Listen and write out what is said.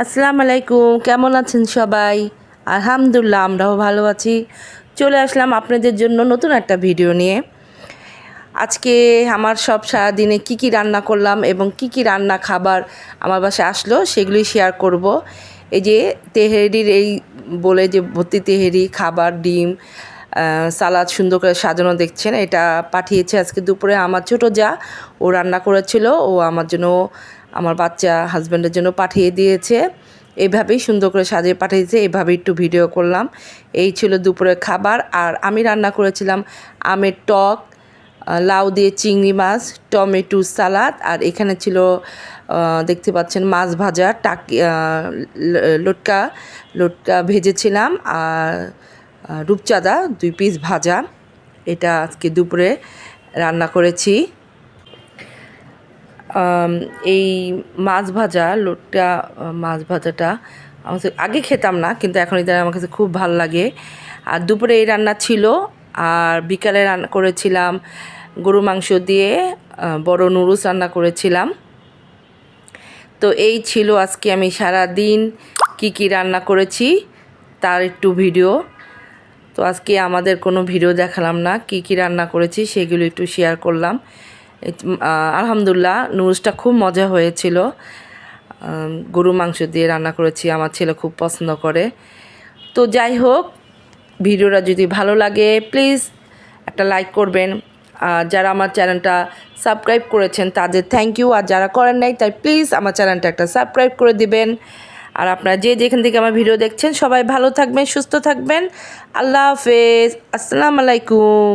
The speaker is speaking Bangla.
আসসালামু আলাইকুম, কেমন আছেন সবাই? আলহামদুলিল্লাহ, আমরাও ভালো আছি। চলে আসলাম আপনাদের জন্য নতুন একটা ভিডিও নিয়ে। আজকে আমার সারাদিনে কি কি রান্না করলাম এবং কি কি রান্না খাবার আমার বাসায় আসলো সেগুলি শেয়ার করব। এই যে তেহেরির এই বলে যে ভর্তি তেহেরি খাবার, ডিম, সালাদ সুন্দর করে সাজানো দেখছেন, এটা পাঠিয়েছে আজকে দুপুরে আমার ছোটো যা। ও রান্না করেছিল, ও আমার জন্য, আমার বাচ্চা হাজব্যান্ডের জন্য পাঠিয়ে দিয়েছে। এইভাবেই সুন্দর করে সাজিয়ে পাঠিয়েছে, এইভাবে একটু ভিডিও করলাম। এই ছিল দুপুরের খাবার। আর আমি রান্না করেছিলাম আমের টক, লাউ দিয়ে চিংড়ি মাছ, টমেটো সালাদ, আর এখানে ছিল দেখতে পাচ্ছেন মাছ ভাজা, লটকা লটকা ভেজেছিলাম, আর রূপচাঁদা 2 পিস ভাজা। এটা আজকে দুপুরে রান্না করেছি। এই মাছ ভাজা, লটকা মাছ ভাজাটা আমার আগে খেতাম না, কিন্তু এখন ইদানিং আমার কাছে খুব ভাল লাগে। আর দুপুরে এই রান্না ছিল। আর বিকালে রান্না করেছিলাম গরু মাংস দিয়ে বড় নুডলস রান্না করেছিলাম। তো এই ছিল আজকে আমি সারা দিন কি কি রান্না করেছি তার একটু ভিডিও। তো আজকে আমাদের কোনো ভিডিও দেখালাম না, কি কি রান্না করেছি সেগুলো একটু শেয়ার করলাম। আলহামদুলিল্লাহ, নুডলসটা খুব মজা হয়েছিল। গরু মাংস দিয়ে রান্না করেছি, আমার ছেলে খুব পছন্দ করে। তো যাই হোক, ভিডিওটা যদি ভালো লাগে প্লিজ একটা লাইক করবেন। যারা আমার চ্যানেলটা সাবস্ক্রাইব করেছেন তাদের থ্যাংক ইউ, আর যারা করেন নাই তাই প্লিজ আমার চ্যানেলটা একটা সাবস্ক্রাইব করে দিবেন। আর আপনারা যেখান থেকে আমার ভিডিও দেখছেন সবাই ভালো থাকবেন, সুস্থ থাকবেন। আল্লাহ হাফেজ, আসসালামু আলাইকুম।